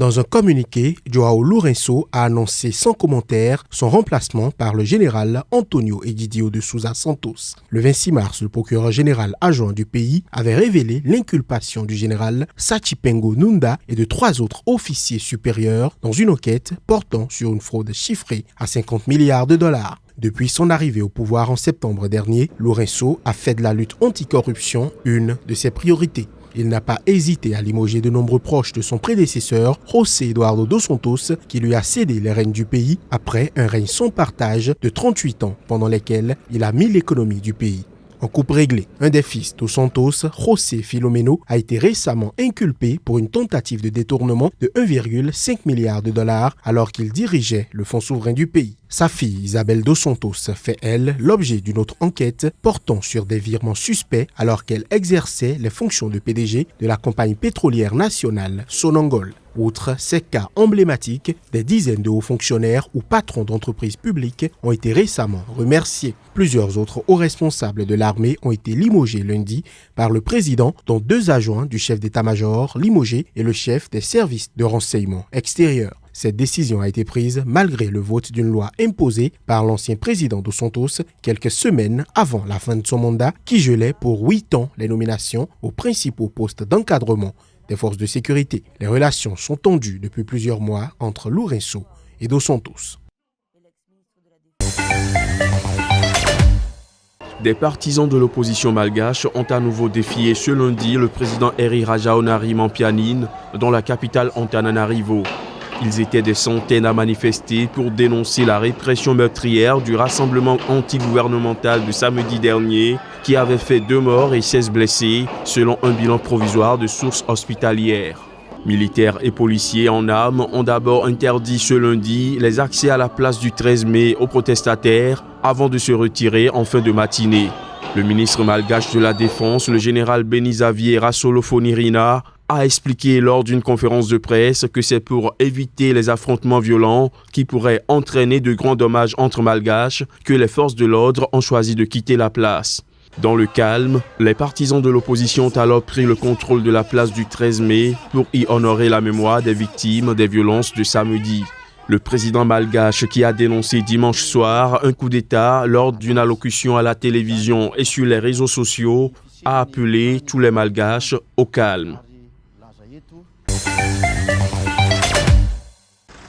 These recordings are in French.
Dans un communiqué, João Lourenço a annoncé sans commentaire son remplacement par le général Antonio Egidio de Sousa Santos. Le 26 mars, le procureur général adjoint du pays avait révélé l'inculpation du général Sachipengo Nunda et de 3 autres officiers supérieurs dans une enquête portant sur une fraude chiffrée à 50 milliards de dollars. Depuis son arrivée au pouvoir en septembre dernier, Lourenço a fait de la lutte anticorruption une de ses priorités. Il n'a pas hésité à limoger de nombreux proches de son prédécesseur, José Eduardo dos Santos, qui lui a cédé les rênes du pays après un règne sans partage de 38 ans pendant lesquels il a mis l'économie du pays en coupe réglée. Un des fils dos Santos, José Filomeno, a été récemment inculpé pour une tentative de détournement de 1,5 milliard de dollars alors qu'il dirigeait le fonds souverain du pays. Sa fille Isabel dos Santos fait, elle, l'objet d'une autre enquête portant sur des virements suspects alors qu'elle exerçait les fonctions de PDG de la compagnie pétrolière nationale Sonangol. Outre ces cas emblématiques, des dizaines de hauts fonctionnaires ou patrons d'entreprises publiques ont été récemment remerciés. Plusieurs autres hauts responsables de l'armée ont été limogés lundi par le président, dont 2 adjoints du chef d'état-major limogé et le chef des services de renseignement extérieur. Cette décision a été prise malgré le vote d'une loi imposée par l'ancien président dos Santos quelques semaines avant la fin de son mandat qui gelait pour 8 ans les nominations aux principaux postes d'encadrement des forces de sécurité. Les relations sont tendues depuis plusieurs mois entre Lourenço et dos Santos. Des partisans de l'opposition malgache ont à nouveau défié ce lundi le président Heri Rajaonarimampianina dans la capitale Antananarivo. Ils étaient des centaines à manifester pour dénoncer la répression meurtrière du rassemblement anti-gouvernemental de samedi dernier qui avait fait 2 morts et 16 blessés selon un bilan provisoire de sources hospitalières. Militaires et policiers en armes ont d'abord interdit ce lundi les accès à la place du 13 mai aux protestataires avant de se retirer en fin de matinée. Le ministre malgache de la Défense, le général Beni-Xavier Rassolofonirina, a expliqué lors d'une conférence de presse que c'est pour éviter les affrontements violents qui pourraient entraîner de grands dommages entre malgaches que les forces de l'ordre ont choisi de quitter la place. Dans le calme, les partisans de l'opposition ont alors pris le contrôle de la place du 13 mai pour y honorer la mémoire des victimes des violences de samedi. Le président malgache qui a dénoncé dimanche soir un coup d'État lors d'une allocution à la télévision et sur les réseaux sociaux a appelé tous les malgaches au calme.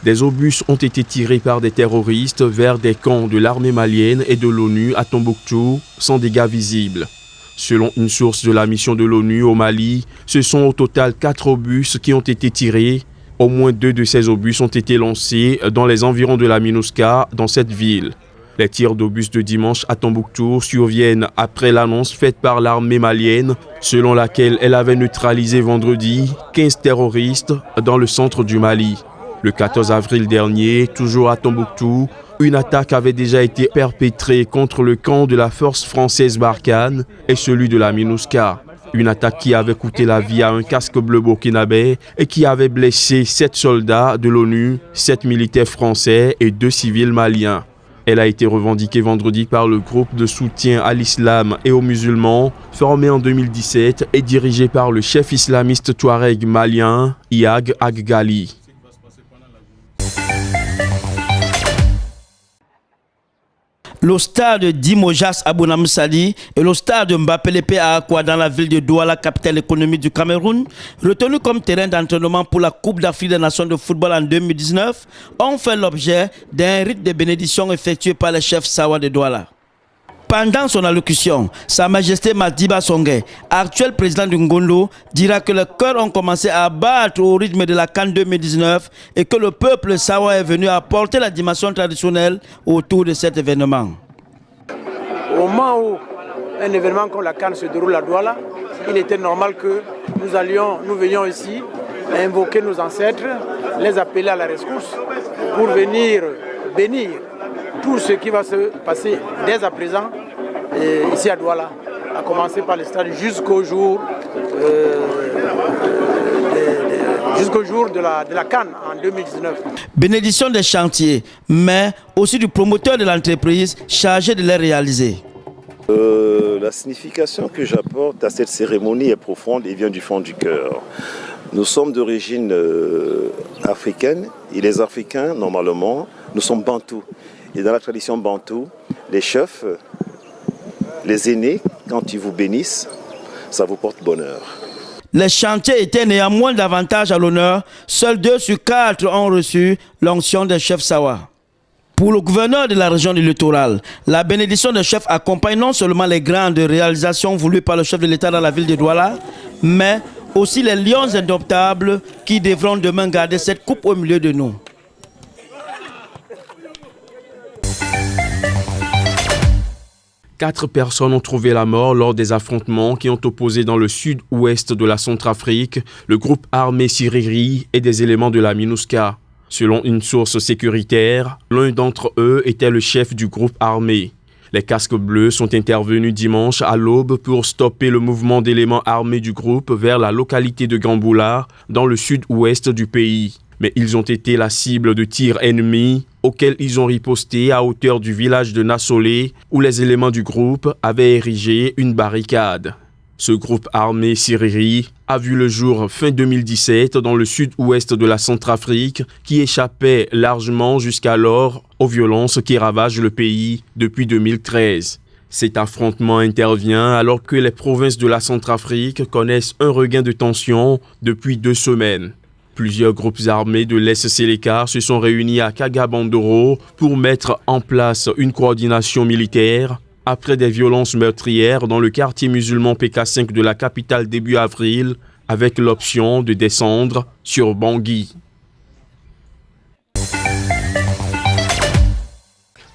Des obus ont été tirés par des terroristes vers des camps de l'armée malienne et de l'ONU à Tombouctou sans dégâts visibles. Selon une source de la mission de l'ONU au Mali, ce sont au total 4 obus qui ont été tirés. Au moins 2 de ces obus ont été lancés dans les environs de la MINUSCA dans cette ville. Les tirs d'obus de dimanche à Tombouctou surviennent après l'annonce faite par l'armée malienne selon laquelle elle avait neutralisé vendredi 15 terroristes dans le centre du Mali. Le 14 avril dernier, toujours à Tombouctou, une attaque avait déjà été perpétrée contre le camp de la force française Barkhane et celui de la MINUSCA. Une attaque qui avait coûté la vie à un casque bleu burkinabé et qui avait blessé 7 soldats de l'ONU, 7 militaires français et 2 civils maliens. Elle a été revendiquée vendredi par le groupe de soutien à l'islam et aux musulmans, formé en 2017 et dirigé par le chef islamiste touareg malien, Iag Aggali. Le stade d'Imojas à Bounamsali et le stade de Mbapelepe à Akwa dans la ville de Douala, capitale économique du Cameroun, retenus comme terrain d'entraînement pour la Coupe d'Afrique des Nations de football en 2019, ont fait l'objet d'un rite de bénédiction effectué par le chef Sawa de Douala. Pendant son allocution, Sa Majesté Madiba Songhé, actuel président du Ngondo, dira que les cœurs ont commencé à battre au rythme de la CAN 2019 et que le peuple Sawa est venu apporter la dimension traditionnelle autour de cet événement. Au moment où un événement comme la CAN se déroule à Douala, il était normal que nous venions ici invoquer nos ancêtres, les appeler à la rescousse pour venir bénir tout ce qui va se passer dès à présent ici à Douala, à commencer par le stade jusqu'au jour de la CAN en 2019. Bénédiction des chantiers, mais aussi du promoteur de l'entreprise chargé de les réaliser. La signification que j'apporte à cette cérémonie est profonde et vient du fond du cœur. Nous sommes d'origine africaine et les Africains, normalement, nous sommes bantous. Et dans la tradition bantoue, les chefs, les aînés, quand ils vous bénissent, ça vous porte bonheur. Les chantiers étaient néanmoins davantage à l'honneur. Seuls 2 sur 4 ont reçu l'onction des chefs Sawa. Pour le gouverneur de la région du littoral, la bénédiction des chefs accompagne non seulement les grandes réalisations voulues par le chef de l'État dans la ville de Douala, mais aussi les lions indomptables qui devront demain garder cette coupe au milieu de nous. Quatre personnes ont trouvé la mort lors des affrontements qui ont opposé dans le sud-ouest de la Centrafrique le groupe armé Siriri et des éléments de la MINUSCA. Selon une source sécuritaire, l'un d'entre eux était le chef du groupe armé. Les casques bleus sont intervenus dimanche à l'aube pour stopper le mouvement d'éléments armés du groupe vers la localité de Gamboula, dans le sud-ouest du pays. Mais ils ont été la cible de tirs ennemis auxquels ils ont riposté à hauteur du village de Nassolé où les éléments du groupe avaient érigé une barricade. Ce groupe armé Siriri a vu le jour fin 2017 dans le sud-ouest de la Centrafrique qui échappait largement jusqu'alors aux violences qui ravagent le pays depuis 2013. Cet affrontement intervient alors que les provinces de la Centrafrique connaissent un regain de tension depuis 2 semaines. Plusieurs groupes armés de l'Est Séléka se sont réunis à Kagabandoro pour mettre en place une coordination militaire après des violences meurtrières dans le quartier musulman PK5 de la capitale début avril, avec l'option de descendre sur Bangui.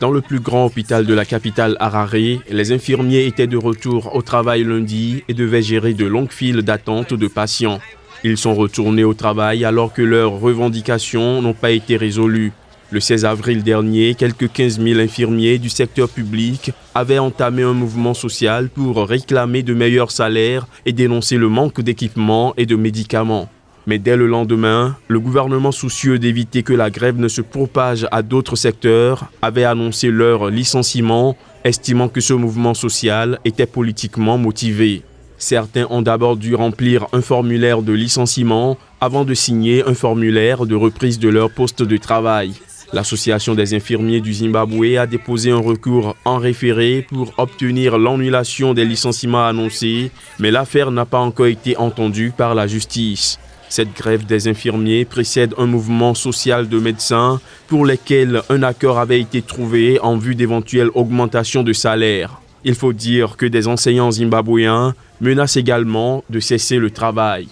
Dans le plus grand hôpital de la capitale Harare, les infirmiers étaient de retour au travail lundi et devaient gérer de longues files d'attente de patients. Ils sont retournés au travail alors que leurs revendications n'ont pas été résolues. Le 16 avril dernier, quelques 15 000 infirmiers du secteur public avaient entamé un mouvement social pour réclamer de meilleurs salaires et dénoncer le manque d'équipements et de médicaments. Mais dès le lendemain, le gouvernement soucieux d'éviter que la grève ne se propage à d'autres secteurs avait annoncé leur licenciement, estimant que ce mouvement social était politiquement motivé. Certains ont d'abord dû remplir un formulaire de licenciement avant de signer un formulaire de reprise de leur poste de travail. L'Association des infirmiers du Zimbabwe a déposé un recours en référé pour obtenir l'annulation des licenciements annoncés, mais l'affaire n'a pas encore été entendue par la justice. Cette grève des infirmiers précède un mouvement social de médecins pour lesquels un accord avait été trouvé en vue d'éventuelles augmentations de salaire. Il faut dire que des enseignants zimbabwéens menacent également de cesser le travail.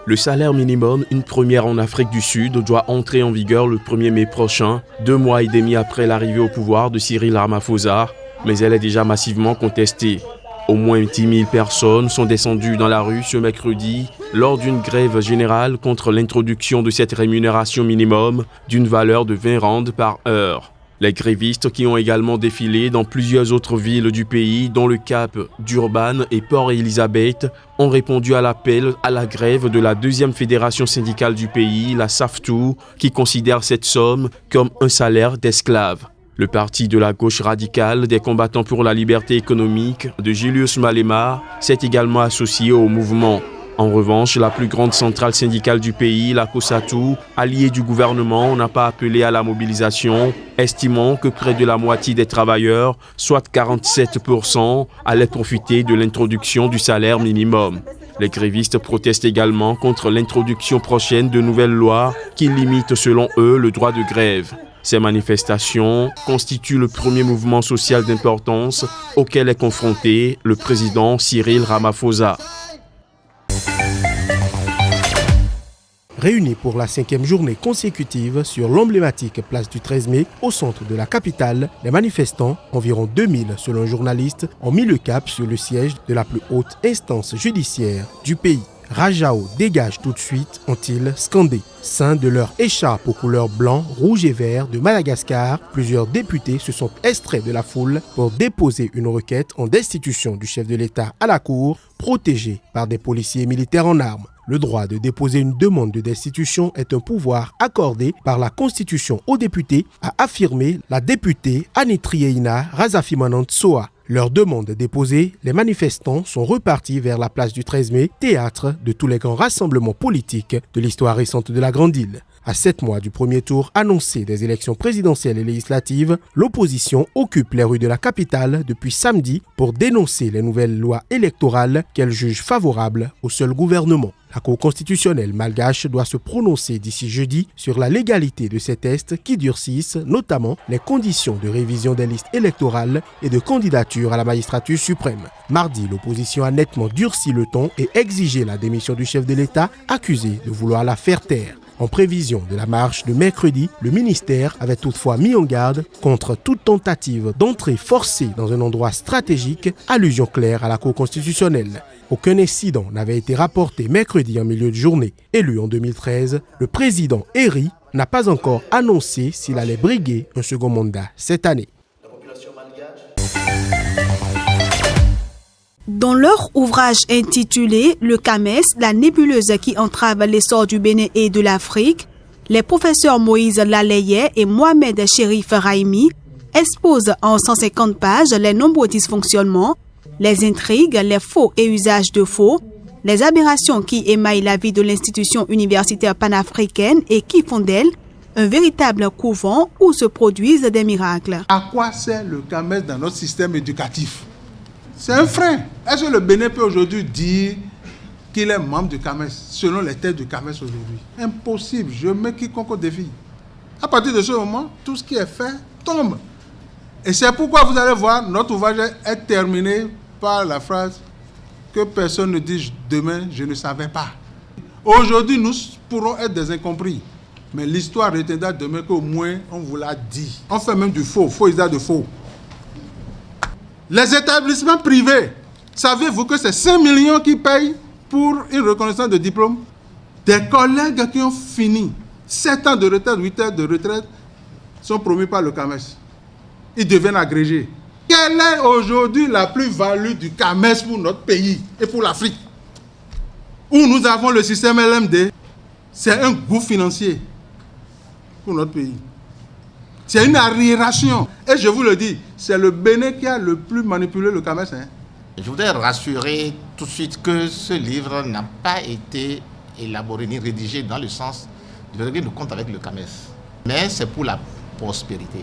Le salaire minimum, une première en Afrique du Sud, doit entrer en vigueur le 1er mai prochain, 2 mois et demi après l'arrivée au pouvoir de Cyril Ramaphosa, mais elle est déjà massivement contestée. Au moins 10 000 personnes sont descendues dans la rue ce mercredi lors d'une grève générale contre l'introduction de cette rémunération minimum d'une valeur de 20 rands par heure. Les grévistes qui ont également défilé dans plusieurs autres villes du pays, dont le Cap, Durban et Port-Elizabeth, ont répondu à l'appel à la grève de la deuxième fédération syndicale du pays, la SAFTU, qui considère cette somme comme un salaire d'esclave. Le parti de la gauche radicale des combattants pour la liberté économique de Julius Malema s'est également associé au mouvement. En revanche, la plus grande centrale syndicale du pays, la COSATU, alliée du gouvernement, n'a pas appelé à la mobilisation, estimant que près de la moitié des travailleurs, soit 47%, allaient profiter de l'introduction du salaire minimum. Les grévistes protestent également contre l'introduction prochaine de nouvelles lois qui limitent selon eux le droit de grève. Ces manifestations constituent le premier mouvement social d'importance auquel est confronté le président Cyril Ramaphosa. Réunis pour la 5e journée consécutive sur l'emblématique place du 13 mai au centre de la capitale, les manifestants, environ 2000 selon un journaliste, ont mis le cap sur le siège de la plus haute instance judiciaire du pays. Rajao dégage tout de suite, ont-ils scandé. Ceints de leur écharpe aux couleurs blanc, rouge et vert de Madagascar, plusieurs députés se sont extraits de la foule pour déposer une requête en destitution du chef de l'État à la cour, protégé par des policiers militaires en armes. Le droit de déposer une demande de destitution est un pouvoir accordé par la Constitution aux députés, a affirmé la députée Anitrieina Razafimanantsoa. Leur demande déposée, les manifestants sont repartis vers la place du 13 mai, théâtre de tous les grands rassemblements politiques de l'histoire récente de la Grande Île. À 7 mois du premier tour annoncé des élections présidentielles et législatives, l'opposition occupe les rues de la capitale depuis samedi pour dénoncer les nouvelles lois électorales qu'elle juge favorables au seul gouvernement. La Cour constitutionnelle malgache doit se prononcer d'ici jeudi sur la légalité de ces tests qui durcissent notamment les conditions de révision des listes électorales et de candidature à la magistrature suprême. Mardi, l'opposition a nettement durci le ton et exigé la démission du chef de l'État, accusé de vouloir la faire taire. En prévision de la marche de mercredi, le ministère avait toutefois mis en garde contre toute tentative d'entrée forcée dans un endroit stratégique, allusion claire à la Cour constitutionnelle. Aucun incident n'avait été rapporté mercredi en milieu de journée. Élu en 2013, le président Eri n'a pas encore annoncé s'il allait briguer un second mandat cette année. Dans leur ouvrage intitulé « Le CAMES, la nébuleuse qui entrave l'essor du Bénin et de l'Afrique », les professeurs Moïse Laleye et Mohamed Chérif Raimi exposent en 150 pages les nombreux dysfonctionnements, les intrigues, les faux et usages de faux, les aberrations qui émaillent la vie de l'institution universitaire panafricaine et qui font d'elle un véritable couvent où se produisent des miracles. À quoi sert le CAMES dans notre système éducatif? C'est un frein. Est-ce que le Bénin peut aujourd'hui dire qu'il est membre du CAMES selon les thèses du CAMES aujourd'hui? Impossible. Je mets quiconque au défi. À partir de ce moment, tout ce qui est fait tombe. Et c'est pourquoi vous allez voir, notre ouvrage est terminé par la phrase que personne ne dit demain, je ne savais pas. Aujourd'hui, nous pourrons être des incompris. Mais l'histoire retiendra demain qu'au moins on vous l'a dit. On fait même du faux, faux usage de faux. Les établissements privés, savez-vous que c'est 5 millions qui payent pour une reconnaissance de diplôme? Des collègues qui ont fini 7 ans de retraite, 8 ans de retraite, sont promus par le CAMES. Ils deviennent agrégés. Quelle est aujourd'hui la plus-value du CAMES pour notre pays et pour l'Afrique? Où nous avons le système LMD, c'est un gouffre financier pour notre pays. C'est une arriération. Et je vous le dis, c'est le Bénin qui a le plus manipulé le CAMES. Je voudrais rassurer tout de suite que ce livre n'a pas été élaboré ni rédigé dans le sens de régler nos comptes avec le CAMES. Mais c'est pour la prospérité.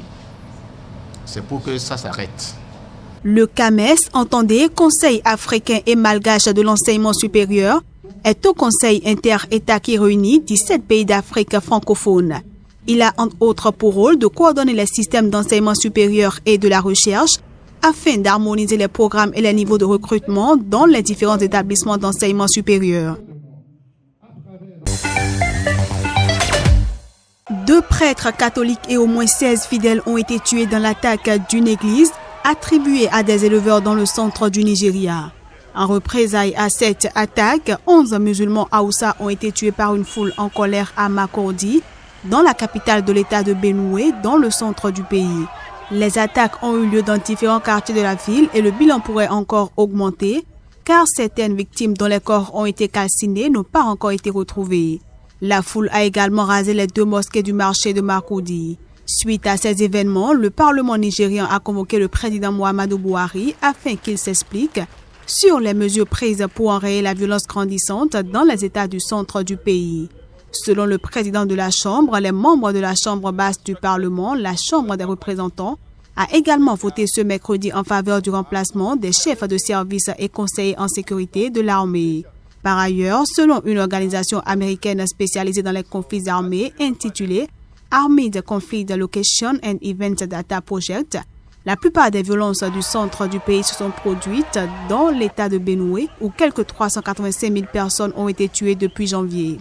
C'est pour que ça s'arrête. Le CAMES, entendez Conseil africain et malgache de l'enseignement supérieur, est au Conseil inter-État qui réunit 17 pays d'Afrique francophone. Il a entre autres pour rôle de coordonner les systèmes d'enseignement supérieur et de la recherche afin d'harmoniser les programmes et les niveaux de recrutement dans les différents établissements d'enseignement supérieur. 2 prêtres catholiques et au moins 16 fidèles ont été tués dans l'attaque d'une église attribuée à des éleveurs dans le centre du Nigeria. En représailles à cette attaque, 11 musulmans Haoussa ont été tués par une foule en colère à Makurdi, dans la capitale de l'état de Benue, dans le centre du pays. Les attaques ont eu lieu dans différents quartiers de la ville et le bilan pourrait encore augmenter, car certaines victimes dont les corps ont été calcinés n'ont pas encore été retrouvées. La foule a également rasé les 2 mosquées du marché de Makurdi. Suite à ces événements, le Parlement nigérien a convoqué le président Muhammadu Buhari afin qu'il s'explique sur les mesures prises pour enrayer la violence grandissante dans les États du centre du pays. Selon le président de la Chambre, les membres de la Chambre basse du Parlement, la Chambre des représentants, a également voté ce mercredi en faveur du remplacement des chefs de service et conseillers en sécurité de l'armée. Par ailleurs, selon une organisation américaine spécialisée dans les conflits armés intitulée Armed Conflict Location and Event Data Project, la plupart des violences du centre du pays se sont produites dans l'état de Benue où quelques 385 000 personnes ont été tuées depuis janvier.